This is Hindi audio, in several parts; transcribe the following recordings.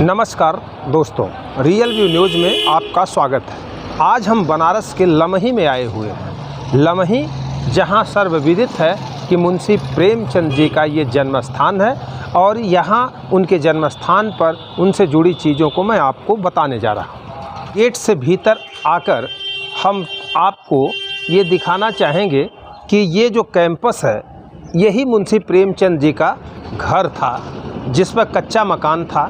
नमस्कार दोस्तों, रियल व्यू न्यूज़ में आपका स्वागत है। आज हम बनारस के लमही में आए हुए हैं। लमही जहां सर्वविदित है कि मुंशी प्रेमचंद जी का ये जन्म स्थान है और यहां उनके जन्म स्थान पर उनसे जुड़ी चीज़ों को मैं आपको बताने जा रहा हूं। गेट से भीतर आकर हम आपको ये दिखाना चाहेंगे कि ये जो कैंपस है यही मुंशी प्रेमचंद जी का घर था, जिस पर कच्चा मकान था।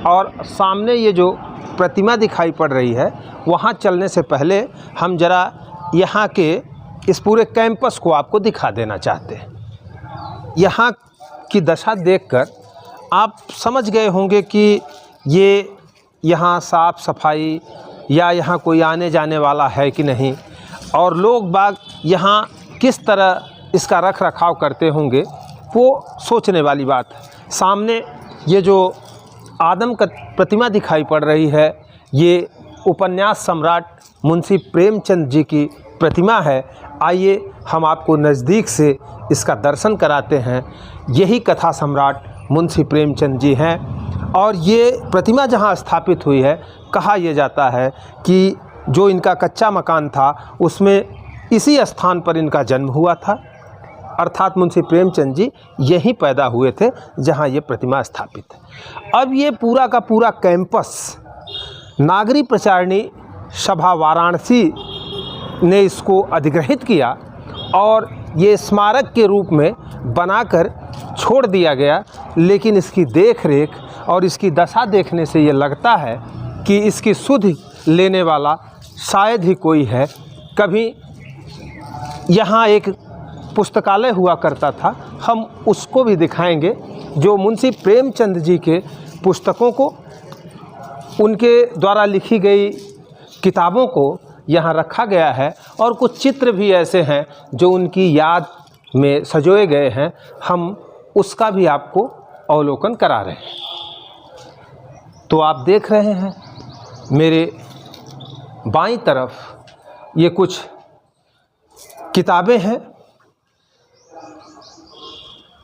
और सामने ये जो प्रतिमा दिखाई पड़ रही है, वहाँ चलने से पहले हम ज़रा यहाँ के इस पूरे कैंपस को आपको दिखा देना चाहते हैं। यहाँ की दशा देखकर आप समझ गए होंगे कि ये यहाँ साफ़ सफाई या यहाँ कोई आने जाने वाला है कि नहीं, और लोग बाग यहाँ किस तरह इसका रख रखाव करते होंगे, वो सोचने वाली बात है। सामने ये जो आदम का प्रतिमा दिखाई पड़ रही है, ये उपन्यास सम्राट मुंशी प्रेमचंद जी की प्रतिमा है। आइए हम आपको नज़दीक से इसका दर्शन कराते हैं। यही कथा सम्राट मुंशी प्रेमचंद जी हैं और ये प्रतिमा जहाँ स्थापित हुई है, कहा यह जाता है कि जो इनका कच्चा मकान था उसमें इसी स्थान पर इनका जन्म हुआ था, अर्थात मुंशी प्रेमचंद जी यहीं पैदा हुए थे जहां ये प्रतिमा स्थापित है। अब ये पूरा का पूरा कैंपस नागरी प्रचारिणी सभा वाराणसी ने इसको अधिग्रहित किया और ये स्मारक के रूप में बनाकर छोड़ दिया गया। लेकिन इसकी देखरेख और इसकी दशा देखने से ये लगता है कि इसकी सुध लेने वाला शायद ही कोई है। कभी यहाँ एक पुस्तकालय हुआ करता था, हम उसको भी दिखाएंगे, जो मुंशी प्रेमचंद जी के पुस्तकों को, उनके द्वारा लिखी गई किताबों को यहाँ रखा गया है। और कुछ चित्र भी ऐसे हैं जो उनकी याद में सजोए गए हैं, हम उसका भी आपको अवलोकन करा रहे हैं। तो आप देख रहे हैं मेरे बाईं तरफ ये कुछ किताबें हैं।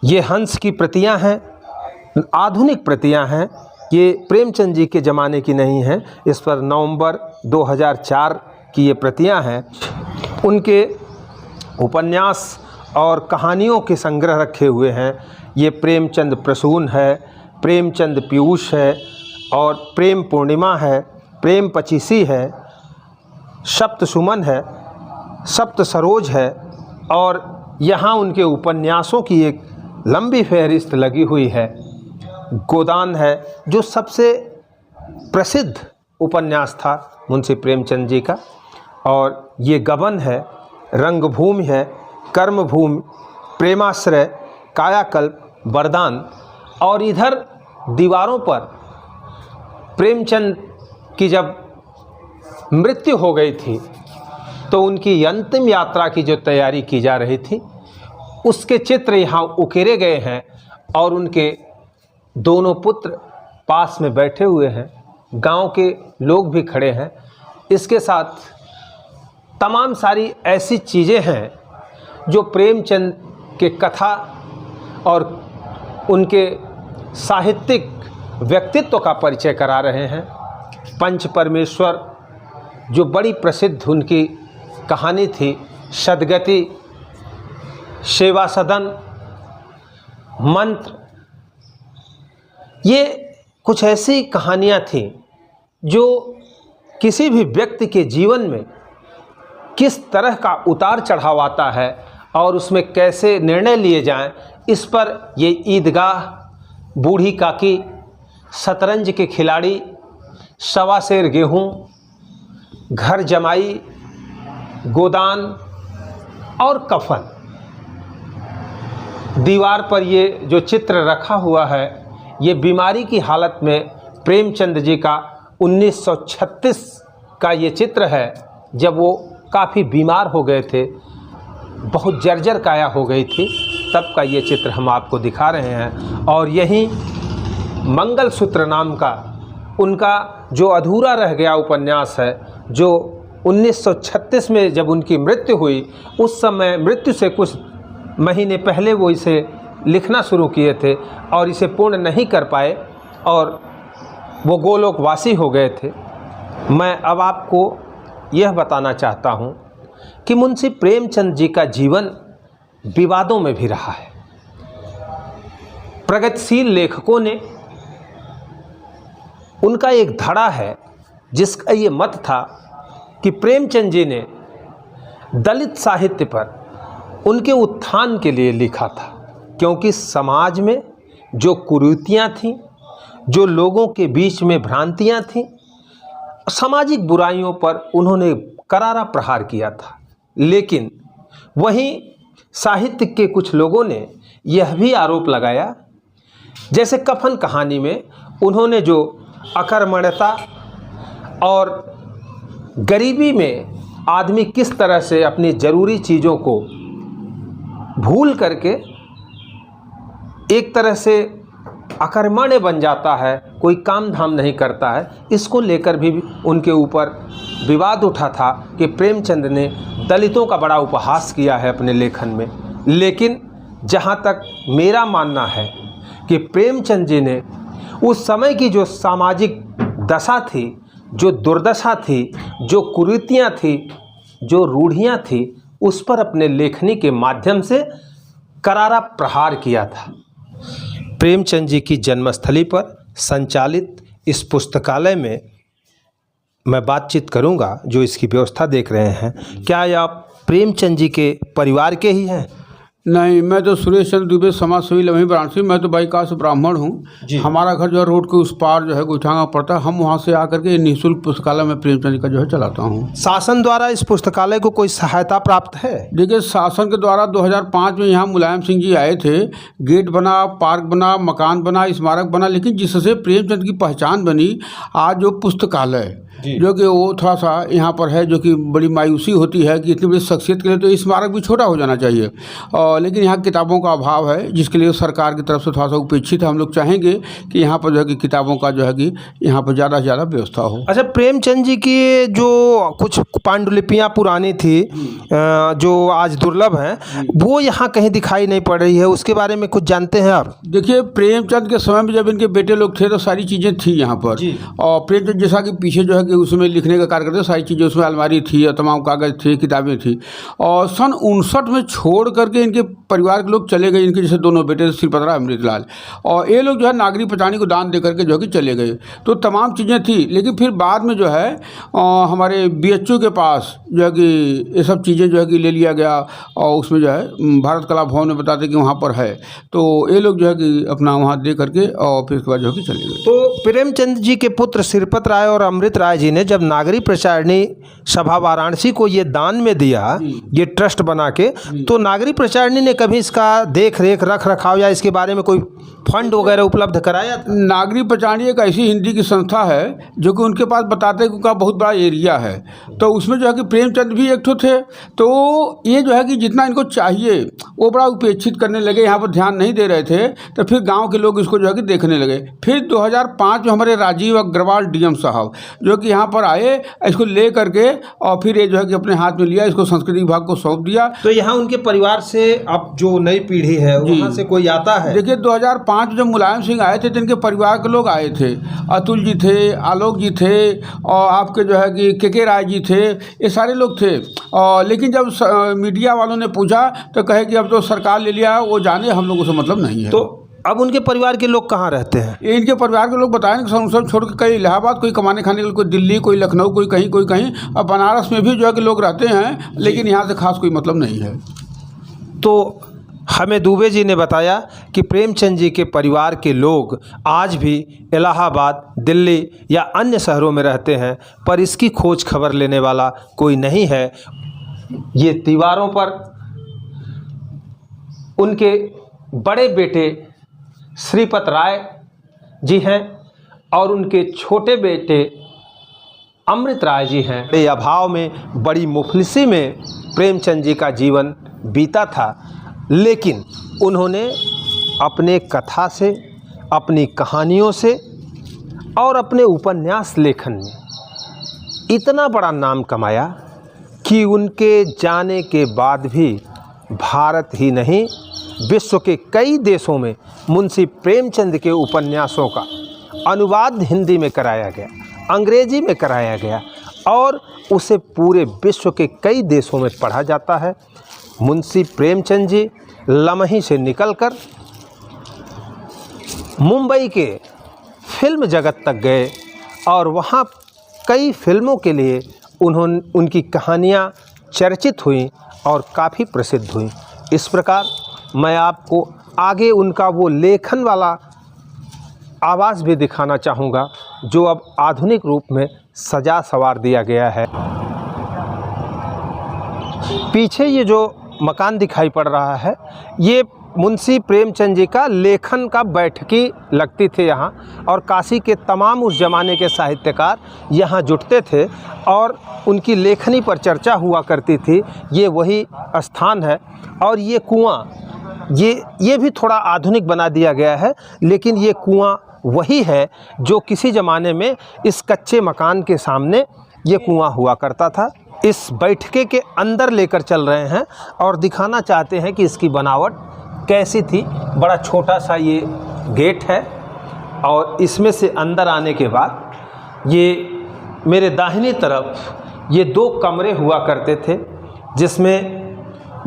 ये हंस की प्रतियां हैं, आधुनिक प्रतियां हैं। ये प्रेमचंद जी के ज़माने की नहीं हैं। इस पर नवंबर 2004 की ये प्रतियां हैं। उनके उपन्यास और कहानियों के संग्रह रखे हुए हैं। ये प्रेमचंद प्रसून है, प्रेमचंद पीयूष है, और प्रेम पूर्णिमा है, प्रेम पचीसी है, सप्त सुमन है, सप्त सरोज है। और यहाँ उनके उपन्यासों की एक लंबी फहरिस्त लगी हुई है। गोदान है, जो सबसे प्रसिद्ध उपन्यास था मुंशी प्रेमचंद जी का। और ये गबन है, रंगभूमि है, कर्मभूमि, प्रेमाश्रय, कायाकल्प, वरदान। और इधर दीवारों पर प्रेमचंद की जब मृत्यु हो गई थी तो उनकी अंतिम यात्रा की जो तैयारी की जा रही थी, उसके चित्र यहाँ उकेरे गए हैं। और उनके दोनों पुत्र पास में बैठे हुए हैं, गांव के लोग भी खड़े हैं। इसके साथ तमाम सारी ऐसी चीज़ें हैं जो प्रेमचंद के कथा और उनके साहित्यिक व्यक्तित्व का परिचय करा रहे हैं। पंच परमेश्वर, जो बड़ी प्रसिद्ध उनकी कहानी थी, सदगति, सेवा सदन, मंत्र, ये कुछ ऐसी कहानियाँ थीं जो किसी भी व्यक्ति के जीवन में किस तरह का उतार चढ़ाव आता है और उसमें कैसे निर्णय लिए जाएं, इस पर ये ईदगाह, बूढ़ी काकी, शतरंज के खिलाड़ी, सवा सेर गेहूँ, घर जमाई, गोदान और कफन। दीवार पर ये जो चित्र रखा हुआ है, ये बीमारी की हालत में प्रेमचंद जी का 1936 का ये चित्र है, जब वो काफ़ी बीमार हो गए थे, बहुत जर्जर काया हो गई थी, तब का ये चित्र हम आपको दिखा रहे हैं। और यहीं मंगलसूत्र नाम का उनका जो अधूरा रह गया उपन्यास है, जो 1936 में जब उनकी मृत्यु हुई, उस समय मृत्यु से कुछ महीने पहले वो इसे लिखना शुरू किए थे और इसे पूर्ण नहीं कर पाए। और वो गोलोकवासी हो गए थे। मैं अब आपको यह बताना चाहता हूँ कि मुंशी प्रेमचंद जी का जीवन विवादों में भी रहा है। प्रगतिशील लेखकों ने, उनका एक धड़ा है जिसका ये मत था कि प्रेमचंद जी ने दलित साहित्य पर उनके उत्थान के लिए लिखा था, क्योंकि समाज में जो कुरीतियाँ थीं, जो लोगों के बीच में भ्रांतियाँ थीं, सामाजिक बुराइयों पर उन्होंने करारा प्रहार किया था। लेकिन वहीं साहित्य के कुछ लोगों ने यह भी आरोप लगाया, जैसे कफन कहानी में उन्होंने जो अकर्मण्यता और गरीबी में आदमी किस तरह से अपनी ज़रूरी चीज़ों को भूल करके एक तरह से अकर्मण्य बन जाता है, कोई काम धाम नहीं करता है, इसको लेकर भी उनके ऊपर विवाद उठा था कि प्रेमचंद ने दलितों का बड़ा उपहास किया है अपने लेखन में। लेकिन जहाँ तक मेरा मानना है कि प्रेमचंद जी ने उस समय की जो सामाजिक दशा थी, जो दुर्दशा थी, जो कुरीतियाँ थी, जो रूढ़ियाँ थी, उस पर अपने लेखनी के माध्यम से करारा प्रहार किया था। प्रेमचंद जी की जन्मस्थली पर संचालित इस पुस्तकालय में मैं बातचीत करूंगा जो इसकी व्यवस्था देख रहे हैं। क्या आप प्रेमचंद जी के परिवार के ही हैं? नहीं, मैं तो सुरेश चंद्र दुबे समाजसेवी लम्ही वाराणसी। मैं तो बाईकाश ब्राह्मण हूँ। हमारा घर जो है रोड के उस पार जो है गोइठांगा पड़ता है। हम वहाँ से आकर के निःशुल्क पुस्तकालय में प्रेमचंद जी का जो है चलाता हूँ। शासन द्वारा इस पुस्तकालय को कोई सहायता प्राप्त है? देखिए, शासन के द्वारा 2005 में यहाँ मुलायम सिंह जी आए थे। गेट बना, पार्क बना, मकान बना, स्मारक बना, लेकिन जिससे प्रेमचंद की पहचान बनी आज जो पुस्तकालय, जो कि वो थोड़ा सा यहाँ पर है, जो कि बड़ी मायूसी होती है कि इतनी बड़ी शख्सियत के लिए तो स्मारक भी छोटा हो जाना चाहिए। लेकिन यहाँ किताबों का अभाव है, जिसके लिए सरकार की तरफ से थोड़ा सा उपेक्षित है। हम लोग चाहेंगे कि यहाँ पर जो है कि किताबों का जो है कि यहाँ पर ज़्यादा से ज़्यादा व्यवस्था हो। अच्छा, प्रेमचंद जी की जो कुछ पांडुलिपियाँ पुरानी थी जो आज दुर्लभ हैं, वो यहाँ कहीं दिखाई नहीं पड़ रही है, उसके बारे में कुछ जानते हैं आप? देखिए, प्रेमचंद के समय में जब इनके बेटे लोग थे तो सारी चीज़ें थी यहाँ पर। और प्रेमचंद जैसा कि पीछे जो है उसमें लिखने का कार्य करते, सारी चीज़ें उसमें अलमारी थी और तमाम कागज़ थे, किताबें थी। और सन 59 में छोड़ करके इनके परिवार के लोग चले गए। इनके जैसे दोनों बेटे श्रीपत राय, अमृतलाल, और ये लोग जो है नागरी पचानी को दान दे करके जो है कि चले गए। तो तमाम चीज़ें थी, लेकिन फिर बाद में जो है हमारे BHO के पास जो है कि ये सब चीज़ें जो है कि ले लिया गया। और उसमें जो है भारत कला भवन में बताते कि वहाँ पर है, तो ये लोग जो है कि अपना वहाँ दे करके और फिर उसके बाद जो है कि चले गए। तो प्रेमचंद जी के पुत्र श्रीपत राय और अमृत राय जी ने जब नागरी प्रचारणी सभा वाराणसी को ये दान में दिया, ये ट्रस्ट बना के, तो नागरी प्रचारणी ने कभी इसका देख रेख रख रखाव या इसके बारे में कोई फंड वगैरह उपलब्ध कराया? नागरी प्रचारणी एक ऐसी हिंदी की संस्था है जो कि उनके पास बताते हैं कि उनका बहुत बड़ा एरिया है, तो उसमें जो है कि प्रेमचंद भी एक ठो थे। तो ये जो है कि जितना इनको चाहिए वो बड़ा उपेक्षित करने लगे, यहाँ पर ध्यान नहीं दे रहे थे। तो फिर गाँव के लोग इसको जो है कि देखने लगे। फिर 2005 में हमारे राजीव अग्रवाल DM साहब जो कि यहाँ पर आए, इसको ले करके और फिर ये जो है कि अपने हाथ में लिया, इसको संस्कृति विभाग को सौंप दिया। तो यहाँ उनके परिवार से अब जो नई पीढ़ी है वहाँ से कोई आता है? देखिए, 2005 जब मुलायम सिंह आए थे तो इनके परिवार के लोग आए थे। अतुल जी थे, आलोक जी थे, और आपके जो है कि KK राय जी थे, ये सारे लोग थे। और लेकिन जब मीडिया वालों ने पूछा तो कहे कि अब तो सरकार ले लिया, वो जाने, हम लोगों से मतलब नहीं है। तो अब उनके परिवार के लोग कहाँ रहते हैं? इनके परिवार के लोग बताएं कि सब छोड़ के कई इलाहाबाद, कोई कमाने खाने के लिए, कोई दिल्ली, कोई लखनऊ, कोई कहीं, और बनारस में भी जो है कि लोग रहते हैं, लेकिन यहाँ से खास कोई मतलब नहीं है। तो हमें दुबे जी ने बताया कि प्रेमचंद जी के परिवार के लोग आज भी इलाहाबाद, दिल्ली या अन्य शहरों में रहते हैं, पर इसकी खोज खबर लेने वाला कोई नहीं है। ये दीवारों पर उनके बड़े बेटे श्रीपत राय जी हैं और उनके छोटे बेटे अमृत राय जी हैं। बड़े अभाव में, बड़ी मुफलिसी में प्रेमचंद जी का जीवन बीता था, लेकिन उन्होंने अपने कथा से, अपनी कहानियों से और अपने उपन्यास लेखन में इतना बड़ा नाम कमाया कि उनके जाने के बाद भी भारत ही नहीं, विश्व के कई देशों में मुंशी प्रेमचंद के उपन्यासों का अनुवाद हिंदी में कराया गया, अंग्रेजी में कराया गया और उसे पूरे विश्व के कई देशों में पढ़ा जाता है। मुंशी प्रेमचंद जी लमही से निकलकर मुंबई के फिल्म जगत तक गए और वहाँ कई फिल्मों के लिए उनकी कहानियाँ चर्चित हुई और काफ़ी प्रसिद्ध हुई। इस प्रकार मैं आपको आगे उनका वो लेखन वाला आवाज़ भी दिखाना चाहूँगा जो अब आधुनिक रूप में सजा संवार दिया गया है। पीछे ये जो मकान दिखाई पड़ रहा है ये मुंशी प्रेमचंद जी का लेखन का बैठकी लगती थी यहाँ, और काशी के तमाम उस ज़माने के साहित्यकार यहाँ जुटते थे और उनकी लेखनी पर चर्चा हुआ करती थी। ये वही स्थान है और ये कुआं ये भी थोड़ा आधुनिक बना दिया गया है, लेकिन ये कुआं वही है जो किसी ज़माने में इस कच्चे मकान के सामने ये कुआं हुआ करता था। इस बैठके के अंदर लेकर चल रहे हैं और दिखाना चाहते हैं कि इसकी बनावट कैसी थी। बड़ा छोटा सा ये गेट है और इसमें से अंदर आने के बाद ये मेरे दाहिनी तरफ ये 2 कमरे हुआ करते थे जिसमें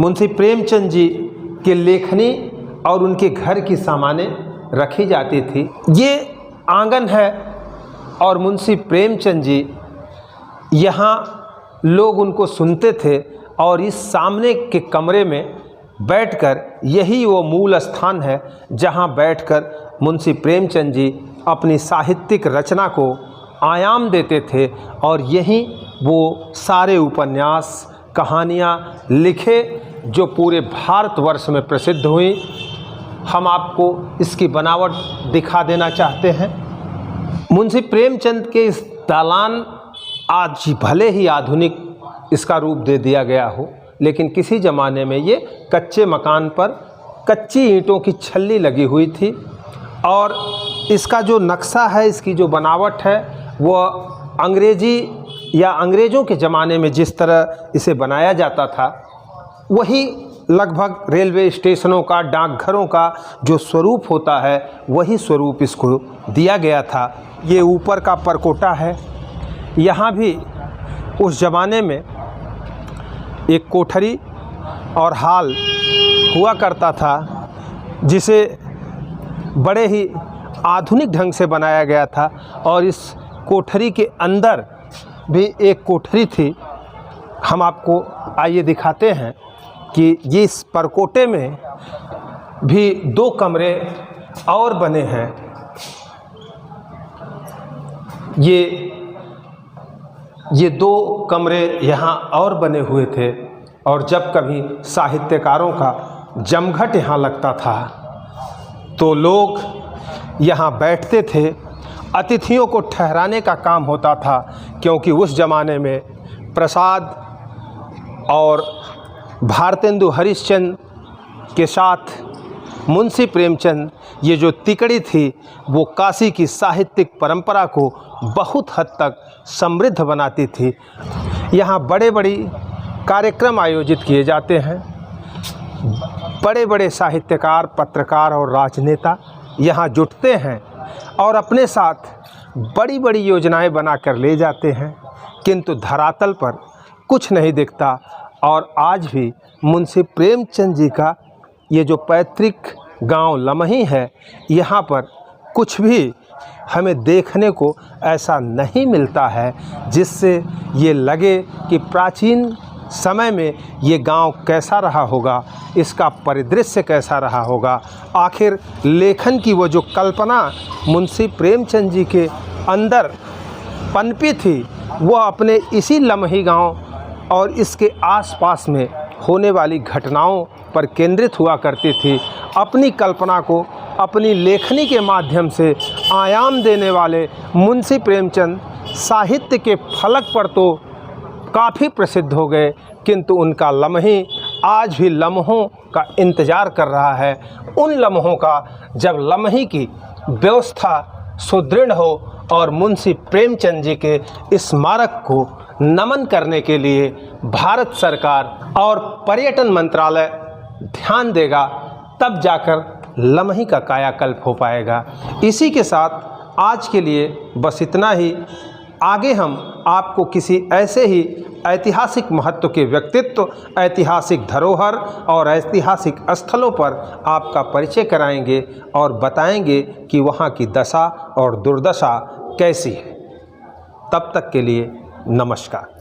मुंशी प्रेमचंद जी के लेखनी और उनके घर की सामानें रखी जाती थी। ये आंगन है और मुंशी प्रेमचंद जी यहाँ लोग उनको सुनते थे और इस सामने के कमरे में बैठकर यही वो मूल स्थान है जहाँ बैठकर मुंशी प्रेमचंद जी अपनी साहित्यिक रचना को आयाम देते थे और यहीं वो सारे उपन्यास कहानियाँ लिखे जो पूरे भारतवर्ष में प्रसिद्ध हुई। हम आपको इसकी बनावट दिखा देना चाहते हैं। मुंशी प्रेमचंद के इस दालान आज भले ही आधुनिक इसका रूप दे दिया गया हो, लेकिन किसी ज़माने में ये कच्चे मकान पर कच्ची ईंटों की छल्ली लगी हुई थी और इसका जो नक्शा है, इसकी जो बनावट है वो अंग्रेजी या अंग्रेज़ों के ज़माने में जिस तरह इसे बनाया जाता था वही लगभग रेलवे स्टेशनों का, डाकघरों का जो स्वरूप होता है वही स्वरूप इसको दिया गया था। ये ऊपर का परकोटा है। यहाँ भी उस ज़माने में एक कोठरी और हाल हुआ करता था जिसे बड़े ही आधुनिक ढंग से बनाया गया था और इस कोठरी के अंदर भी एक कोठरी थी। हम आपको आइए दिखाते हैं कि ये इस परकोटे में भी 2 कमरे और बने हैं। ये 2 कमरे यहाँ और बने हुए थे और जब कभी साहित्यकारों का जमघट यहाँ लगता था तो लोग यहाँ बैठते थे। अतिथियों को ठहराने का काम होता था क्योंकि उस ज़माने में प्रसाद और भारतेंदु हरिश्चंद्र के साथ मुंशी प्रेमचंद ये जो तिकड़ी थी वो काशी की साहित्यिक परंपरा को बहुत हद तक समृद्ध बनाती थी। यहाँ बड़े बड़े कार्यक्रम आयोजित किए जाते हैं। बड़े बड़े साहित्यकार, पत्रकार और राजनेता यहाँ जुटते हैं और अपने साथ बड़ी बड़ी योजनाएं बनाकर ले जाते हैं, किंतु धरातल पर कुछ नहीं दिखता। और आज भी मुंशी प्रेमचंद जी का ये जो पैतृक गांव लमही है, यहाँ पर कुछ भी हमें देखने को ऐसा नहीं मिलता है जिससे ये लगे कि प्राचीन समय में ये गांव कैसा रहा होगा, इसका परिदृश्य कैसा रहा होगा। आखिर लेखन की वो जो कल्पना मुंशी प्रेमचंद जी के अंदर पनपी थी वो अपने इसी लमही गांव और इसके आसपास में होने वाली घटनाओं पर केंद्रित हुआ करती थी। अपनी कल्पना को अपनी लेखनी के माध्यम से आयाम देने वाले मुंशी प्रेमचंद साहित्य के फलक पर तो काफ़ी प्रसिद्ध हो गए, किंतु उनका लम्ही आज भी लम्हों का इंतज़ार कर रहा है। उन लम्हों का जब लम्ही की व्यवस्था सुदृढ़ हो और मुंशी प्रेमचंद जी के स्मारक को नमन करने के लिए भारत सरकार और पर्यटन मंत्रालय ध्यान देगा, तब जाकर लम्ही का कायाकल्प हो पाएगा। इसी के साथ आज के लिए बस इतना ही। आगे हम आपको किसी ऐसे ही ऐतिहासिक महत्व के व्यक्तित्व, ऐतिहासिक धरोहर और ऐतिहासिक स्थलों पर आपका परिचय कराएंगे और बताएंगे कि वहाँ की दशा और दुर्दशा कैसी है। तब तक के लिए नमस्कार।